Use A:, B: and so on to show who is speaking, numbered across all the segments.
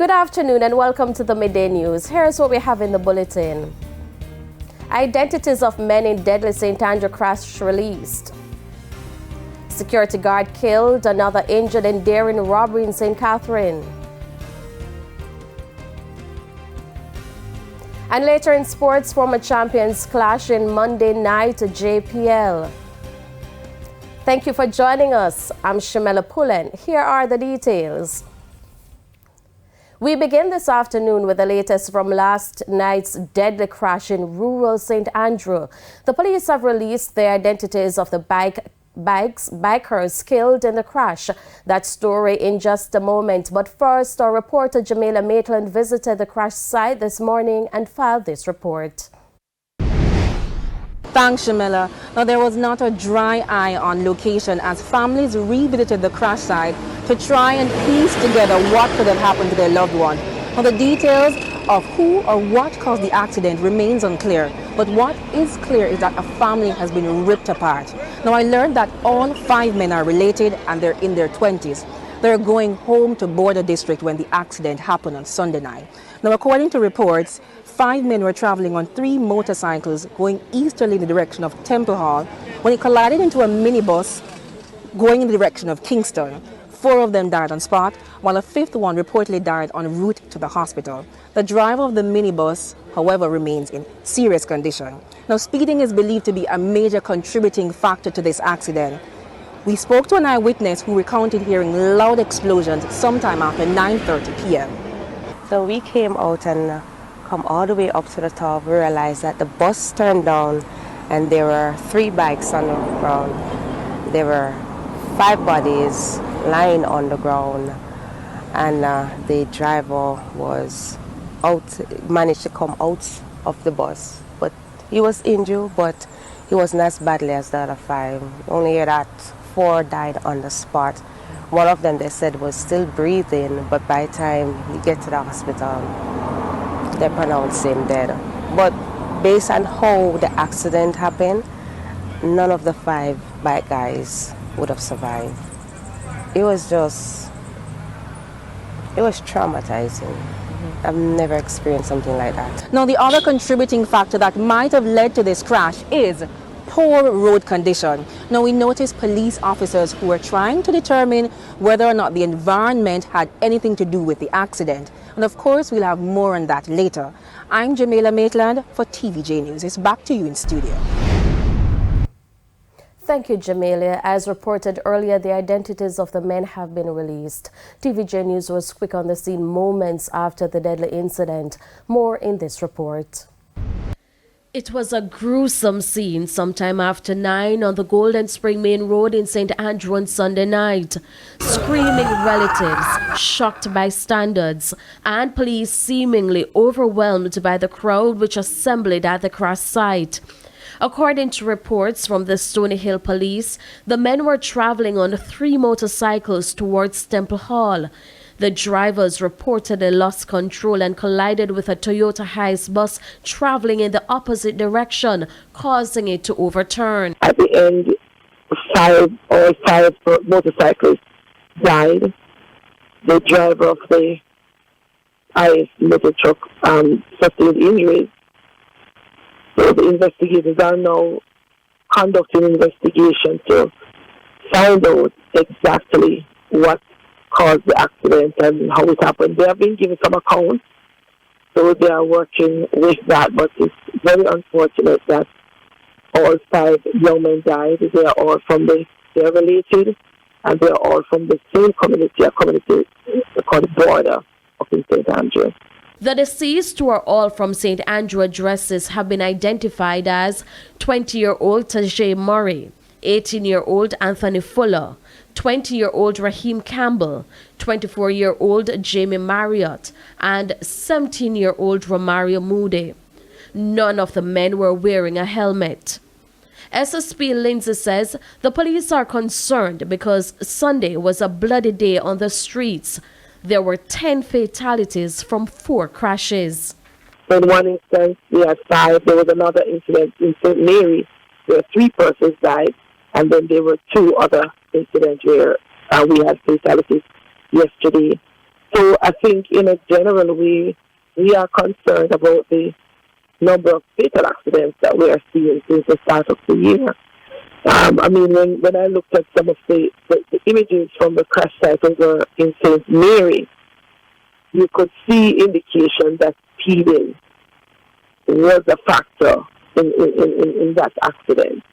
A: Good afternoon and welcome to the Midday News. Here's what we have in the bulletin. Identities of men in deadly St. Andrew crash released. Security guard killed, another injured in daring robbery in St. Catherine. And later in sports, former champions clash in Monday night JPL. Thank you for joining us. I'm Shamela Pullen. Here are the details. We begin this afternoon with the latest from last night's deadly crash in rural St. Andrew. The police have released the identities of the bikers killed in the crash. That story in just a moment. But first, our reporter Jamaica Maitland visited the crash site this morning and filed this report.
B: Thanks, Shamila. Now, there was not a dry eye on location as families revisited the crash site to try and piece together what could have happened to their loved one. Now, the details of who or what caused the accident remains unclear, but what is clear is that a family has been ripped apart. Now, I learned that all 5 men are related and they're in their 20s. They're going home to Border District when the accident happened on Sunday night. Now, according to reports, 5 men were traveling on 3 motorcycles going easterly in the direction of Temple Hall when it collided into a minibus going in the direction of Kingston. 4 of them died on spot, while a 5th one reportedly died en route to the hospital. The driver of the minibus, however, remains in serious condition. Now, speeding is believed to be a major contributing factor to this accident. We spoke to an eyewitness who recounted hearing loud explosions sometime after 9:30 p.m.
C: So we came out and come all the way up to the top. We realized that the bus turned down and there were 3 bikes on the ground. There were 5 bodies lying on the ground, and the driver was managed to come out of the bus. But he was injured, but he wasn't as badly as the other 5. Only that 4 died on the spot. One of them, they said, was still breathing, but by the time he get to the hospital, they pronounced him dead. But based on how the accident happened, none of the 5 bike guys would have survived. It was traumatizing. I've never experienced something like that.
B: Now, the other contributing factor that might have led to this crash is poor road condition. Now, we noticed police officers who were trying to determine whether or not the environment had anything to do with the accident. And of course, we'll have more on that later. I'm Jamaica Maitland for TVJ News. It's back to you in studio.
A: Thank you, Jamila. As reported earlier, the identities of the men have been released. TVJ News was quick on the scene moments after the deadly incident. More in this report. It was a gruesome scene sometime after 9 on the Golden Spring Main Road in St. Andrew on Sunday night. Screaming relatives, shocked bystanders, and police seemingly overwhelmed by the crowd which assembled at the crash site. According to reports from the Stony Hill Police, the men were traveling on 3 motorcycles towards Temple Hall. The drivers reportedly lost control and collided with a Toyota Hiace bus traveling in the opposite direction, causing it to overturn.
D: At the end, 5 motorcycles died. The driver of the Hiace motor truck sustained injuries. So the investigators are now conducting an investigation to find out exactly what caused the accident and how it happened. They have been given some accounts, so they are working with that, but it's very unfortunate that all 5 young men died. They are all they're related, and they are all from the same community, a community called Border up in St. Andrew.
A: The deceased, who are all from St. Andrew addresses, have been identified as 20-year-old Tajay Murray, 18-year-old Anthony Fuller, 20-year-old Raheem Campbell, 24-year-old Jamie Marriott, and 17-year-old Romario Moody. None of the men were wearing a helmet. SSP Lindsay says the police are concerned because Sunday was a bloody day on the streets. There were 10 fatalities from 4 crashes.
D: In one instance, we had 5. There was another incident in St. Mary where 3 persons died, and then there were 2 other incidents where we had fatalities yesterday So I think in a general way, we are concerned about the number of fatal accidents that we are seeing since the start of the year. I mean, when I looked at some of the images from the crash site over in St. Mary, you could see indication that speeding was a factor in that accident.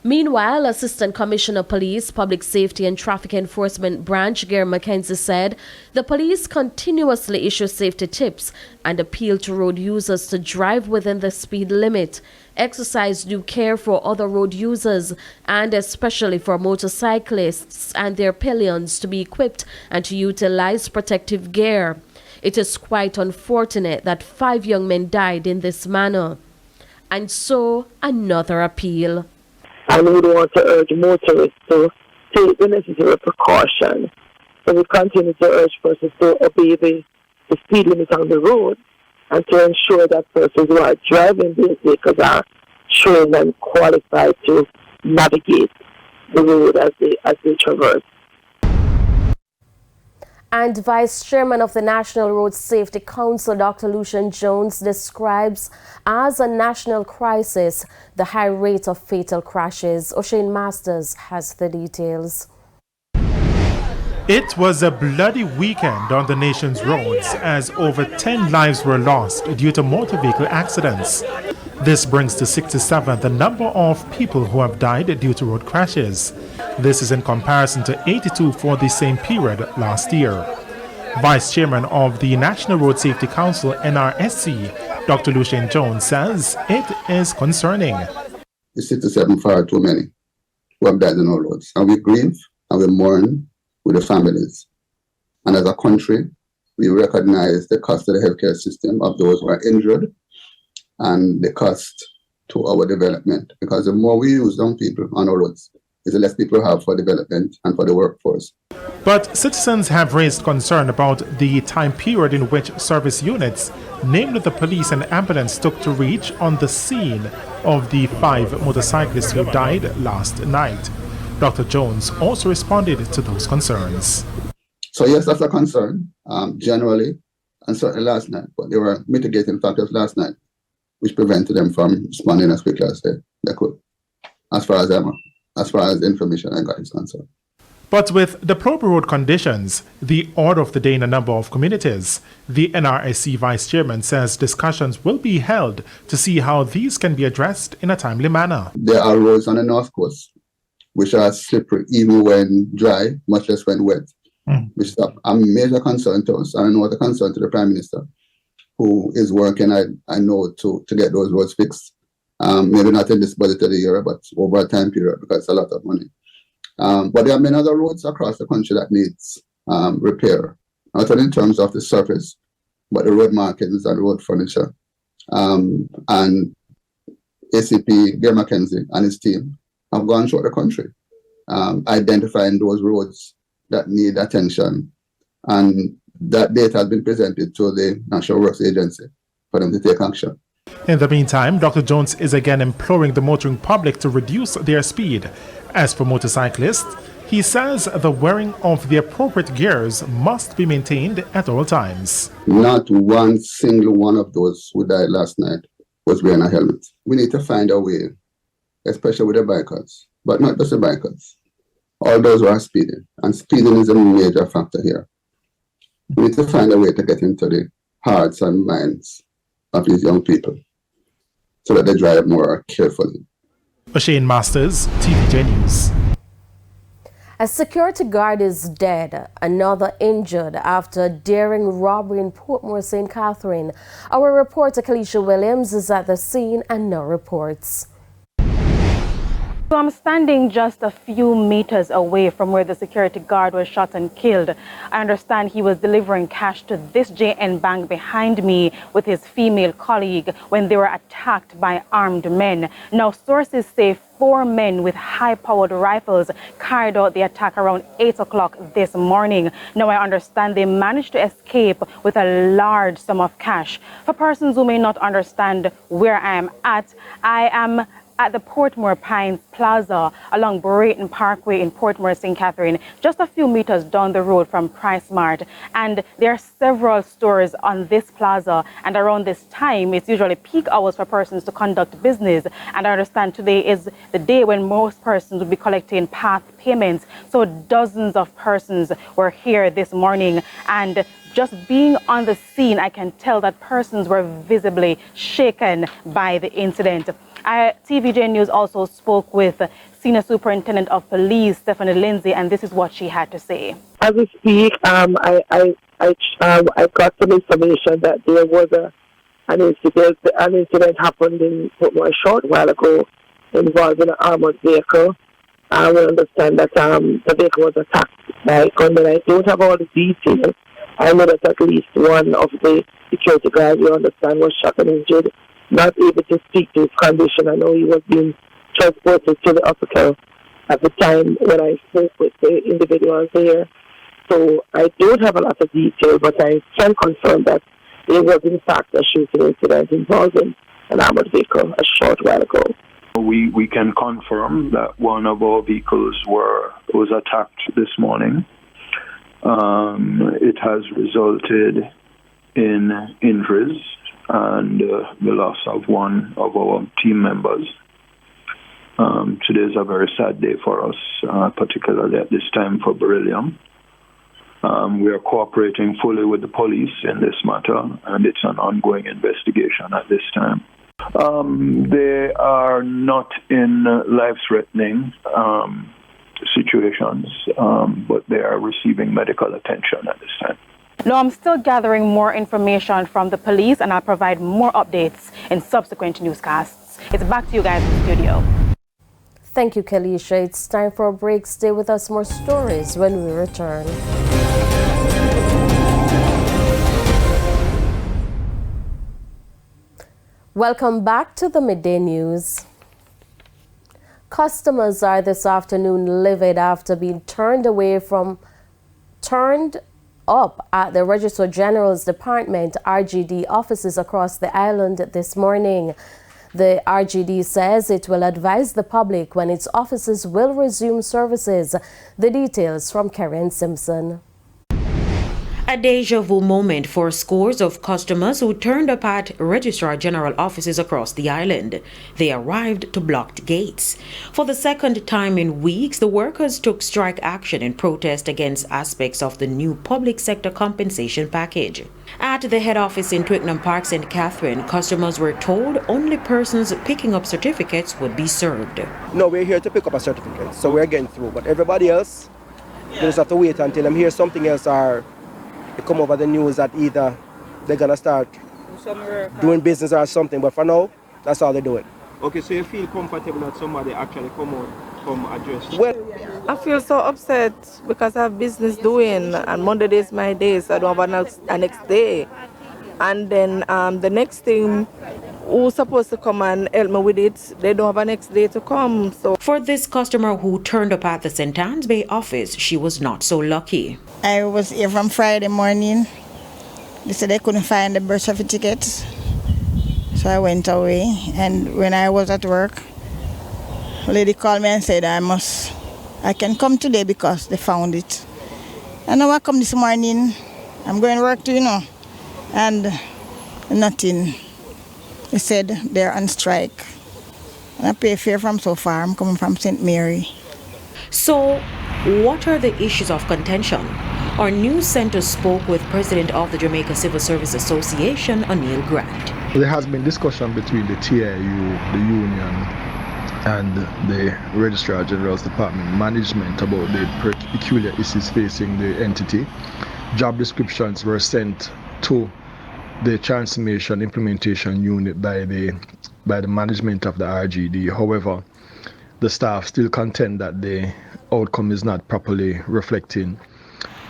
A: Meanwhile, Assistant Commissioner Police, Public Safety and Traffic Enforcement Branch, Gary McKenzie, said the police continuously issue safety tips and appeal to road users to drive within the speed limit, exercise due care for other road users, and especially for motorcyclists and their pillions to be equipped and to utilize protective gear. It is quite unfortunate that 5 young men died in this manner. And so, another appeal.
D: And we want to urge motorists to take the necessary precaution. So we continue to urge persons to obey the speed limit on the road and to ensure that persons who are driving these vehicles are showing them qualified to navigate the road as they traverse.
A: And Vice Chairman of the National Road Safety Council, Dr. Lucian Jones, describes as a national crisis the high rate of fatal crashes. O'Shane Masters has the details.
E: It was a bloody weekend on the nation's roads as over 10 lives were lost due to motor vehicle accidents. This brings to 67 the number of people who have died due to road crashes. This is in comparison to 82 for the same period last year. Vice Chairman of the National Road Safety Council, NRSC, Dr. Lucian Jones, says it is concerning.
F: The 67 far too many who have died on our roads. And we grieve and we mourn with the families. And as a country, we recognize the cost to the healthcare system of those who are injured and the cost to our development. Because the more we use young people on our roads, the less people have for development and for the workforce.
E: But citizens have raised concern about the time period in which service units, namely the police and ambulance, took to reach on the scene of the 5 motorcyclists who died last night. Dr. Jones also responded to those concerns.
F: So yes, that's a concern, generally, and certainly last night. But there were mitigating factors last night which prevented them from responding as quickly as they could, as far as information I got is concerned.
E: But with deplorable road conditions, the order of the day in a number of communities, the NRSC Vice Chairman says discussions will be held to see how these can be addressed in a timely manner.
F: There are roads on the North Coast which are slippery even when dry, much less when wet, which is a major concern to us. And I know what a concern to the Prime Minister, who is working, I know, to get those roads fixed. Maybe not in this budget of the year, but over a time period, because it's a lot of money. But there are many other roads across the country that needs repair, not only in terms of the surface, but the road markings and road furniture. And ACP, Gary McKenzie and his team have gone throughout the country, identifying those roads that need attention. And that data has been presented to the National Works Agency for them to take action.
E: In the meantime, Dr. Jones is again imploring the motoring public to reduce their speed. As for motorcyclists, he says the wearing of the appropriate gears must be maintained at all times.
F: Not one single one of those who died last night was wearing a helmet. We need to find a way, especially with the bikers, but not just the bikers, all those who are speeding. And speeding is a major factor here. We need to find a way to get into the hearts and minds of these young people so that they drive more carefully.
E: O'Shane Masters, TVJ News.
A: A security guard is dead, another injured after a daring robbery in Portmore, St. Catherine. Our reporter Kalisha Williams is at the scene and now reports.
B: So I'm standing just a few meters away from where the security guard was shot and killed. I understand he was delivering cash to this JN Bank behind me with his female colleague when they were attacked by armed men. Now, sources say 4 men with high-powered rifles carried out the attack around 8 o'clock this morning. Now, I understand they managed to escape with a large sum of cash. For persons who may not understand where I am at
G: at the Portmore Pines Plaza along Brayton Parkway in Portmore, St. Catherine, just a few meters down the road from Price Mart. And there are several stores on this plaza, and around this time, it's usually peak hours for persons to conduct business. And I understand today is the day when most persons would be collecting path payments. So dozens of persons were here this morning, and just being on the scene, I can tell that persons were visibly shaken by the incident. TVJ News also spoke with Senior Superintendent of Police, Stephanie Lindsay, and this is what she had to say.
D: As we speak, I got some information that there was an incident happened in Portmore a short while ago involving an armored vehicle. We understand that the vehicle was attacked by gunmen. I don't have all the details. I know that at least one of the security guards, we understand, was shot and injured, not able to speak to his condition. I know he was being transported to the hospital at the time when I spoke with the individuals there. So I don't have a lot of detail, but I can confirm that there was in fact a shooting incident involving an armored vehicle a short while ago.
H: We can confirm that one of our vehicles was attacked this morning. It has resulted in injuries and the loss of one of our team members. Today is a very sad day for us, particularly at this time for beryllium. We are cooperating fully with the police in this matter, and it's an ongoing investigation at this time. They are not in life-threatening situations, but they are receiving medical attention at this time.
G: No, I'm still gathering more information from the police, and I'll provide more updates in subsequent newscasts. It's back to you guys in the studio.
A: Thank you, Kalisha. It's time for a break. Stay with us, more stories when we return. Welcome back to the Midday News. Customers are this afternoon livid after being turned up at the Registrar General's Department RGD offices across the island this morning. The RGD says it will advise the public when its offices will resume services. The details from Karen Simpson.
I: A deja vu moment for scores of customers who turned up at Registrar General offices across the island. They arrived to blocked gates. For the second time in weeks, the workers took strike action in protest against aspects of the new public sector compensation package. At the head office in Twickenham Park, St. Catherine, customers were told only persons picking up certificates would be served.
J: No, we're here to pick up a certificate, so we're getting through. But everybody else, they just have to wait until I'm here something else or come over the news that either they're gonna start doing business or something, but for now, that's all they're doing.
K: Okay, so you feel comfortable that somebody actually come address you?
J: Well,
L: I feel so upset because I have business doing, and Monday is my day, so I don't have a next day. And then the next thing, who's supposed to come and help me with it, they don't have a next day to come. So
I: for this customer who turned up at the St. Anne's Bay office, she was not so lucky.
M: I was here from Friday morning. They said they couldn't find the birth certificate, so I went away. And when I was at work, a lady called me and said I can come today because they found it. And now I come this morning. I'm going to work too, and nothing. They said they're on strike. And I pay fare from so far. I'm coming from St. Mary.
I: So, what are the issues of contention? Our news center spoke with President of the Jamaica Civil Service Association, O'Neill Grant.
N: There has been discussion between the TIU, the union, and the Registrar General's Department management about the peculiar issues facing the entity. Job descriptions were sent to the Transformation Implementation Unit by the management of the RGD. However, the staff still contend that the outcome is not properly reflecting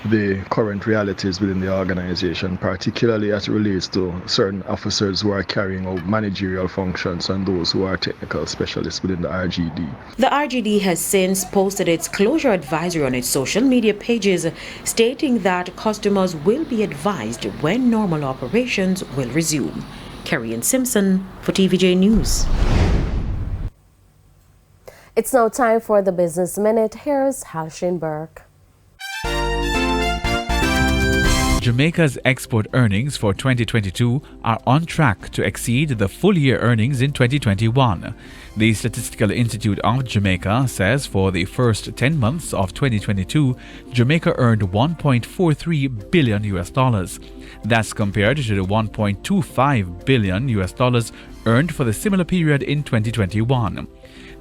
N: the current realities within the organization, particularly as it relates to certain officers who are carrying out managerial functions and those who are technical specialists within the RGD.
I: The RGD has since posted its closure advisory on its social media pages, stating that customers will be advised when normal operations will resume. Carrie Simpson for TVJ News.
A: It's now time for the Business Minute. Here's Halshin Burke.
O: Jamaica's export earnings for 2022 are on track to exceed the full-year earnings in 2021. The Statistical Institute of Jamaica says for the first 10 months of 2022, Jamaica earned $1.43 billion. That's compared to the $1.25 billion earned for the similar period in 2021.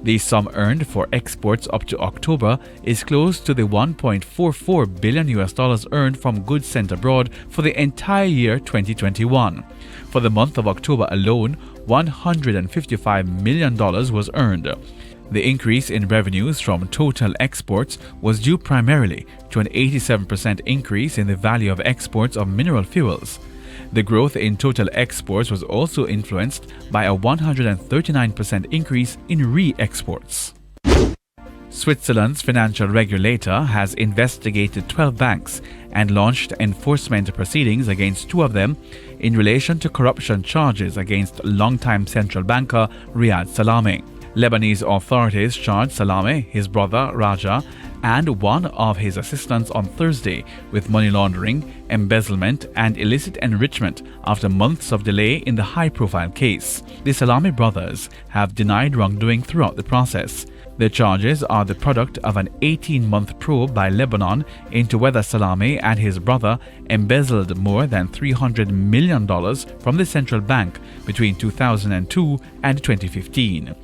O: The sum earned for exports up to October is close to the $1.44 billion earned from goods sent abroad for the entire year 2021. For the month of October alone, $155 million was earned. The increase in revenues from total exports was due primarily to an 87% increase in the value of exports of mineral fuels. The growth in total exports was also influenced by a 139% increase in re-exports. Switzerland's financial regulator has investigated 12 banks and launched enforcement proceedings against 2 of them in relation to corruption charges against longtime central banker Riyad Salameh. Lebanese authorities charged Salameh, his brother Raja, and one of his assistants on Thursday with money laundering, embezzlement, and illicit enrichment after months of delay in the high-profile case. The Salameh brothers have denied wrongdoing throughout the process. The charges are the product of an 18-month probe by Lebanon into whether Salameh and his brother embezzled more than $300 million from the central bank between 2002 and 2015.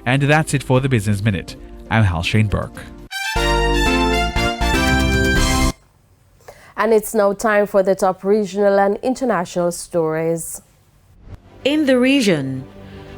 O: And that's it for the Business Minute. I'm Halshin Burke.
A: And it's now time for the top regional and international stories.
I: In the region,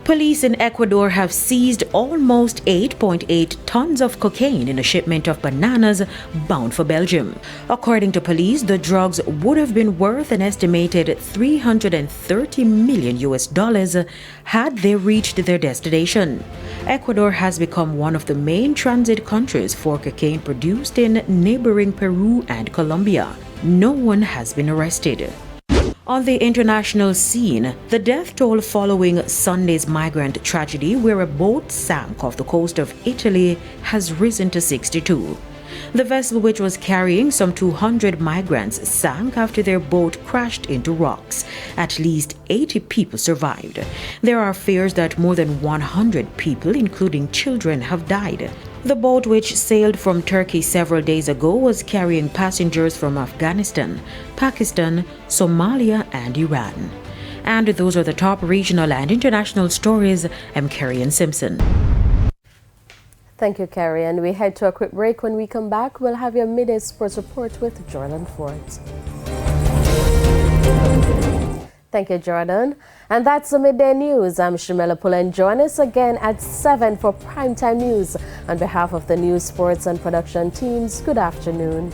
I: police in Ecuador have seized almost 8.8 tons of cocaine in a shipment of bananas bound for Belgium. According to police, the drugs would have been worth an estimated $330 million had they reached their destination. Ecuador has become one of the main transit countries for cocaine produced in neighboring Peru and Colombia. No one has been arrested. On the international scene, the death toll following Sunday's migrant tragedy where a boat sank off the coast of Italy has risen to 62. The vessel, which was carrying some 200 migrants, sank after their boat crashed into rocks. At least 80 people survived. There are fears that more than 100 people, including children, have died. The boat, which sailed from Turkey several days ago, was carrying passengers from Afghanistan, Pakistan, Somalia, and Iran. And those are the top regional and international stories. I'm Carrie Simpson.
A: Thank you, Carrie. And we head to a quick break. When we come back, we'll have your Midday Sports Report with Jordan Ford. Thank you, Jordan. And that's the Midday News. I'm Shamela Pullen. Join us again at 7 for Primetime News. On behalf of the news, sports, and production teams, good afternoon.